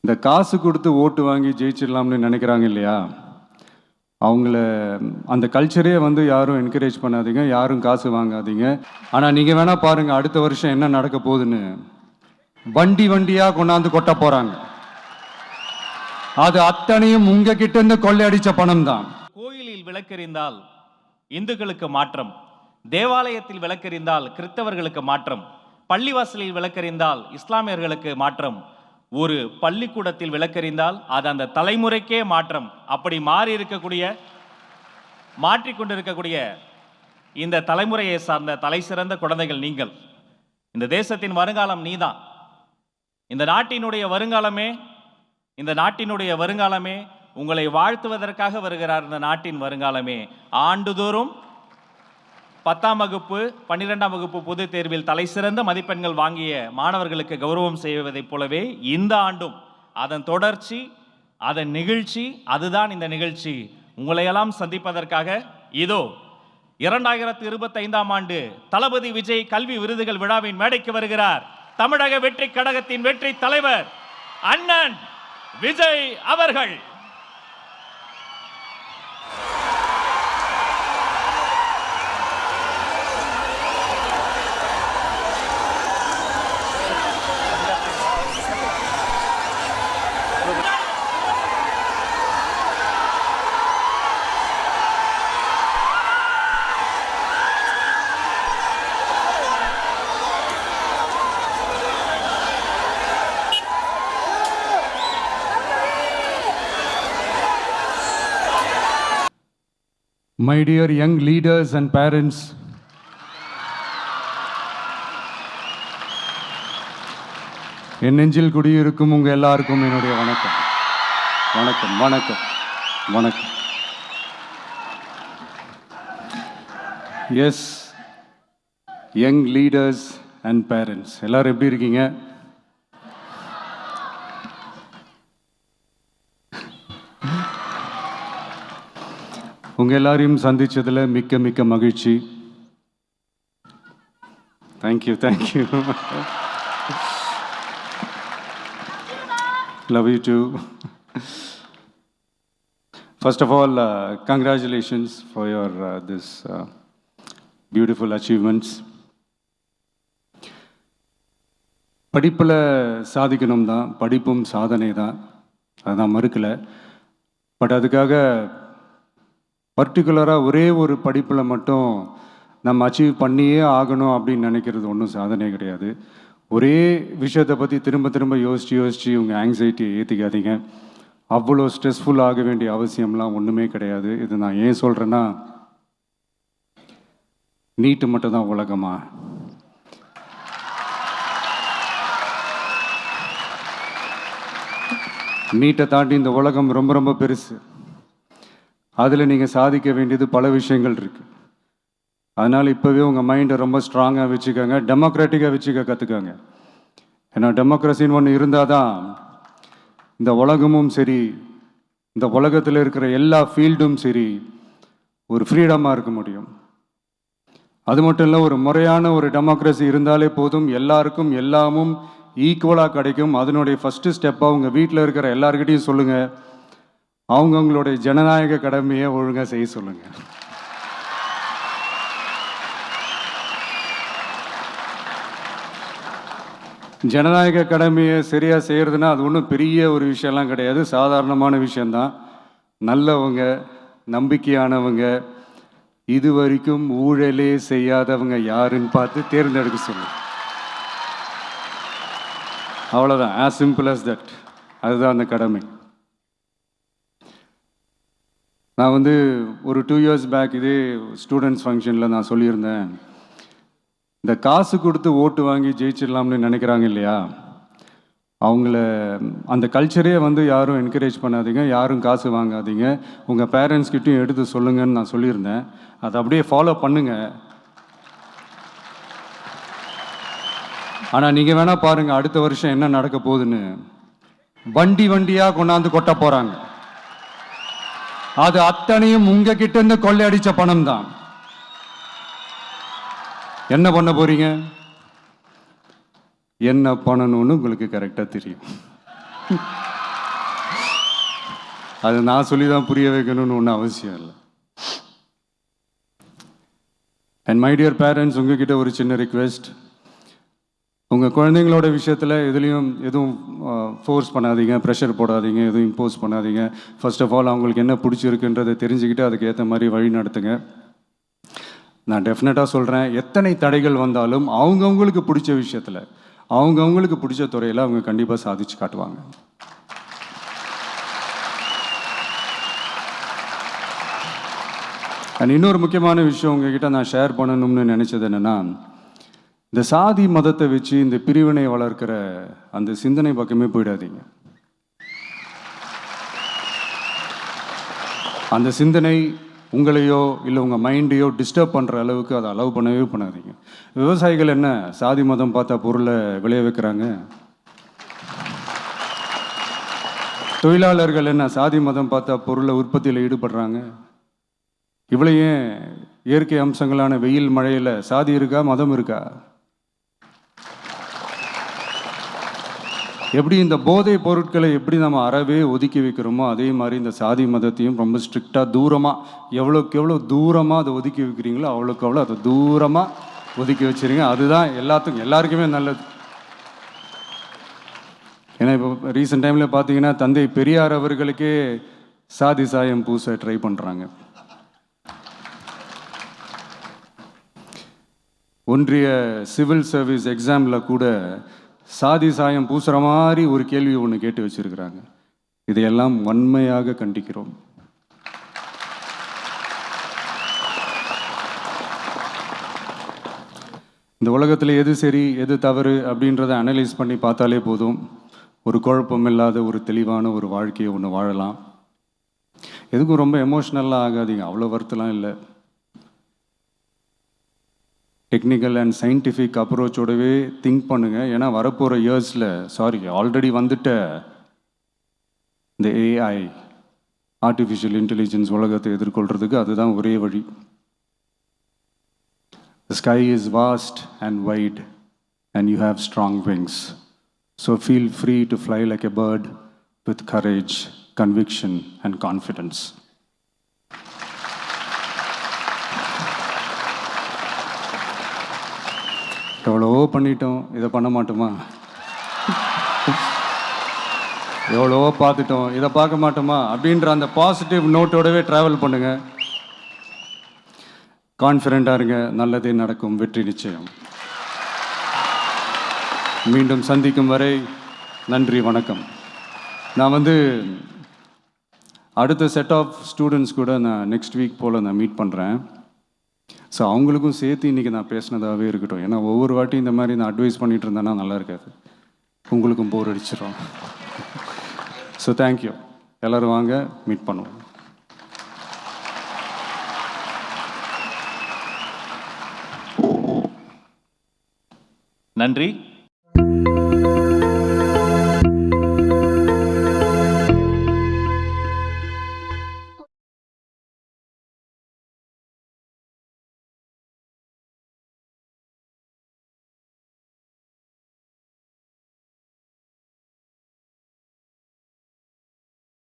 இந்த காசு கொடுத்து ஓட்டு வாங்கி ஜெயிச்சிடலாம்னு நினைக்கிறாங்க இல்லையா, அவங்கள அந்த கல்ச்சரே வந்து யாரும் என்கரேஜ் பண்ணாதீங்க, யாரும் காசு வாங்காதீங்க. ஆனால் நீங்கள் வேணால் பாருங்கள் அடுத்த வருஷம் என்ன நடக்க போகுதுன்னு. வண்டி வண்டியாக கொண்டாந்து கொட்ட போகிறாங்க. அது அத்தனையும் உங்ககிட்ட இருந்து கொள்ளையடிச்ச பணம் தான். கோயிலில் விளக்கெறிந்தால் இந்துக்களுக்கு மாற்றம், தேவாலயத்தில் விளக்கெறிந்தால் கிறிஸ்தவர்களுக்கு மாற்றம், பள்ளிவாசலில் விளக்கெறிந்தால் இஸ்லாமியர்களுக்கு மாற்றம், ஒரு பள்ளிக்கூடத்தில் விளக்கெறிந்தால் அது அந்த தலைமுறைக்கே மாற்றம். அப்படி மாற்றிக்கொண்டிருக்கக்கூடிய இந்த தலைமுறையை சார்ந்த தலை சிறந்த குழந்தைகள் நீங்கள். இந்த தேசத்தின் வருங்காலம் நீதான். இந்த நாட்டினுடைய வருங்காலமே உங்களை வாழ்த்துவதற்காக வருகிறார். இந்த நாட்டின் வருங்காலமே ஆண்டுதோறும் 10ஆம் வகுப்பு 12ஆம் வகுப்பு பொதுத் தேர்வில் தலை சிறந்த மதிப்பெண்கள் வாங்கிய மாணவர்களுக்கு கௌரவம் செய்வதைப் போலவே இந்த ஆண்டும் அதன் தொடர்ச்சி, அதன் நிகழ்ச்சி, அதுதான் இந்த நிகழ்ச்சி. உங்களையெல்லாம் சந்திப்பதற்காக இதோ 2025ஆம் ஆண்டு தளபதி விஜய் கல்வி விருதுகள் விழாவின் மேடைக்கு வருகிறார் தமிழக வெற்றி கழகத்தின் வெற்றி தலைவர் அண்ணன் விஜய் அவர்கள். My dear young leaders and parents, என் நெஞ்சில் குடியிருக்கும் உங்கள் எல்லாருக்கும் என்னுடைய வணக்கம் வணக்கம் வணக்கம் வணக்கம். Yes, young leaders and parents எல்லாரும் எப்படி இருக்கீங்க? உங்கள் எல்லாரையும் சந்தித்ததில் மிக்க மிக்க மகிழ்ச்சி. Thank you thank you. Love you too. First of all, congratulations for your this beautiful achievements. படிப்பில் சாதிக்கணும் தான், படிப்பும் சாதனை தான், அதுதான் மறுக்கலை. பட் அதுக்காக பர்டிகுலராக ஒரே ஒரு படிப்பில் மட்டும் நம்ம அச்சீவ் பண்ணியே ஆகணும் அப்படின்னு நினைக்கிறது ஒன்றும் சாதனை கிடையாது. ஒரே விஷயத்தை பற்றி திரும்ப திரும்ப யோசித்து உங்கள் ஆங்ஸைட்டியை ஏற்றிக்காதீங்க. அவ்வளோ ஸ்ட்ரெஸ்ஃபுல் ஆக வேண்டிய அவசியம்லாம் ஒன்றுமே கிடையாது. இது நான் ஏன் சொல்கிறேன்னா, நீட்டு மட்டும் தான் உலகமா? நீட்டை தாண்டி இந்த உலகம் ரொம்ப ரொம்ப பெருசு. அதில் நீங்கள் சாதிக்க வேண்டியது பல விஷயங்கள் இருக்குது. அதனால் இப்போவே உங்கள் மைண்டை ரொம்ப ஸ்ட்ராங்காக வச்சுக்கோங்க, டெமோக்ராட்டிக்காக வச்சுக்க கற்றுக்கோங்க. ஏன்னா டெமோக்ரஸின்னு ஒன்று இருந்தால் தான் இந்த உலகமும் சரி, இந்த உலகத்தில் இருக்கிற எல்லா ஃபீல்டும் சரி, ஒரு ஃப்ரீடமாக இருக்க முடியும். அது மட்டும் இல்லை, ஒரு முறையான ஒரு டெமோக்ரஸி இருந்தாலே போதும், எல்லாருக்கும் எல்லாமும் ஈக்குவலாக கிடைக்கும். அதனுடைய ஃபஸ்ட்டு ஸ்டெப்பாக உங்கள் வீட்டில் இருக்கிற எல்லாருக்கிட்டையும் சொல்லுங்கள், அவங்கவுங்களுடைய ஜனநாயக கடமையை ஒழுங்காக செய்ய சொல்லுங்கள். ஜனநாயக கடமையை சரியாக செய்கிறதுனா அது ஒன்றும் பெரிய ஒரு விஷயம்லாம் கிடையாது, சாதாரணமான விஷயந்தான். நல்லவங்க, நம்பிக்கையானவங்க, இது வரைக்கும் ஊழலே செய்யாதவங்க யாருன்னு பார்த்து தேர்ந்தெடுக்க சொல்லுங்கள். அவ்வளோதான், ஆஸ் சிம்பிள் அஸ் தட். அதுதான் அந்த கடமை. நான் வந்து ஒரு 2 years பேக் இதே ஸ்டூடெண்ட்ஸ் ஃபங்க்ஷனில் நான் சொல்லியிருந்தேன், இந்த காசு கொடுத்து ஓட்டு வாங்கி ஜெயிச்சிடலாம்னு நினைக்கிறாங்க இல்லையா, அவங்கள அந்த கல்ச்சரே வந்து யாரும் என்கரேஜ் பண்ணாதீங்க, யாரும் காசு வாங்காதீங்க, உங்கள் பேரண்ட்ஸ்கிட்டையும் எடுத்து சொல்லுங்கன்னு நான் சொல்லியிருந்தேன். அதை அப்படியே ஃபாலோ பண்ணுங்கள். ஆனால் நீங்கள் வேணால் பாருங்கள் அடுத்த வருஷம் என்ன நடக்க போகுதுன்னு. வண்டி வண்டியாக கொண்டாந்து கொட்ட போகிறாங்க. அது அத்தனையும் உங்ககிட்ட இருந்து கொள்ளையடிச்ச பணம் தான். என்ன பண்ண போறீங்க? என்ன பண்ணணும்னு உங்களுக்கு கரெக்டாக தெரியும். அது நான் சொல்லி தான் புரிய வைக்கணும்னு ஒன்றும் அவசியம் இல்லை. அண்ட் மை டியர் பேரண்ட்ஸ், உங்ககிட்ட ஒரு சின்ன ரிக்வெஸ்ட். உங்கள் குழந்தைங்களோட விஷயத்தில் எதுவும் ஃபோர்ஸ் பண்ணாதீங்க, ப்ரெஷர் போடாதீங்க, எதுவும் இம்போஸ் பண்ணாதீங்க. ஃபர்ஸ்ட் ஆஃப் ஆல் அவங்களுக்கு என்ன பிடிச்சிருக்குன்றதை தெரிஞ்சுக்கிட்டு அதுக்கு ஏற்ற மாதிரி வழி நடத்துங்க. நான் டெஃபினட்டாக சொல்கிறேன், எத்தனை தடைகள் வந்தாலும் அவங்கவுங்களுக்கு பிடிச்ச விஷயத்தில், அவங்கவுங்களுக்கு பிடிச்ச துறையில் அவங்க கண்டிப்பாக சாதிச்சு காட்டுவாங்க. அண்ட் இன்னொரு முக்கியமான விஷயம் உங்ககிட்ட நான் ஷேர் பண்ணணும்னு நினச்சது என்னென்னா, இந்த சாதி மதத்தை வச்சு இந்த பிரிவினை வளர்க்கிற அந்த சிந்தனை பக்கமே போயிடாதீங்க. அந்த சிந்தனை உங்களையோ இல்லை உங்கள் மைண்டையோ டிஸ்டர்ப் பண்ணுற அளவுக்கு அதை அலோவ் பண்ணவே பண்ணாதீங்க. விவசாயிகள் என்ன சாதி மதம் பார்த்தா பொருளை விளைய வைக்கிறாங்க? தொழிலாளர்கள் என்ன சாதி மதம் பார்த்தா பொருளை உற்பத்தியில் ஈடுபடுறாங்க? இவ்வளோ ஏன் இயற்கை அம்சங்களான வெயில் மழையில் சாதி இருக்கா, மதம் இருக்கா? எப்படி இந்த போதை பொருட்களை எப்படி நம்ம அறவே ஒதுக்கி வைக்கிறோமோ அதே மாதிரி இந்த சாதி மதத்தையும் ரொம்ப ஸ்ட்ரிக்டாக தூரமாக, எவ்வளோக்கு எவ்வளோ தூரமாக அதை ஒதுக்கி வைக்கிறீங்களோ அவ்வளோக்கு அவ்வளோ அதை தூரமாக ஒதுக்கி வச்சுருங்க. அதுதான் எல்லாருக்குமே நல்லது. ஏன்னா இப்போ ரீசெண்ட் டைமில் பார்த்தீங்கன்னா தந்தை பெரியார் அவர்களுக்கே சாதி சாயம் பூச ட்ரை பண்ணுறாங்க. ஒன்றிய சிவில் சர்வீஸ் எக்ஸாமில் கூட சாதி சாயம் பூசுகிற மாதிரி ஒரு கேள்வி ஒன்று கேட்டு வச்சிருக்கிறாங்க. இதையெல்லாம் வன்மையாக கண்டிக்கிறோம். இந்த உலகத்தில் எது சரி எது தவறு அப்படின்றத அனலைஸ் பண்ணி பார்த்தாலே போதும், ஒரு குழப்பம் இல்லாத ஒரு தெளிவான ஒரு வாழ்க்கையை ஒன்று வாழலாம். எதுக்கும் ரொம்ப எமோஷ்னலாக ஆகாதீங்க, அவ்வளோ வருத்தலாம் இல்லை. டெக்னிக்கல் அண்ட் சயின்டிஃபிக் அப்ரோச்சோடவே திங்க் பண்ணுங்கள். ஏன்னா வரப்போகிற இயர்ஸில் ஆல்ரெடி வந்துட்ட இந்த ஏஐ, ஆர்டிஃபிஷியல் இன்டெலிஜென்ஸ் உலகத்தை எதிர்கொள்கிறதுக்கு அதுதான் ஒரே வழி. The sky is vast and wide and you have strong wings. So feel free to fly like a bird with courage, conviction and confidence. எவ்வளவோ பண்ணிட்டோம், இதை பண்ண மாட்டோமா? எவ்வளவோ பார்த்துட்டோம், இதை பார்க்க மாட்டோமா அப்படின்ற அந்த பாசிட்டிவ் நோட்டோடவே ட்ராவல் பண்ணுங்க. கான்ஃபிடென்ட்டாக இருங்க, நல்லதே நடக்கும், வெற்றி நிச்சயம். மீண்டும் சந்திக்கும் வரை நன்றி, வணக்கம். நான் அடுத்த செட் ஆஃப் ஸ்டூடெண்ட்ஸ் கூட நான் நெக்ஸ்ட் வீக் போல் நான் மீட் பண்ணுறேன். ஸோ அவங்களுக்கும் சேர்த்து இன்றைக்கி நான் பேசினதாகவே இருக்கட்டும். ஏன்னா ஒவ்வொரு வாட்டி இந்த மாதிரி நான் அட்வைஸ் பண்ணிகிட்டு இருந்தேன்னா நல்லா இருக்காது, உங்களுக்கும் போர் அடிச்சிடும். So thank you. எல்லோரும் வாங்க, மீட் பண்ணுவோம். நன்றி.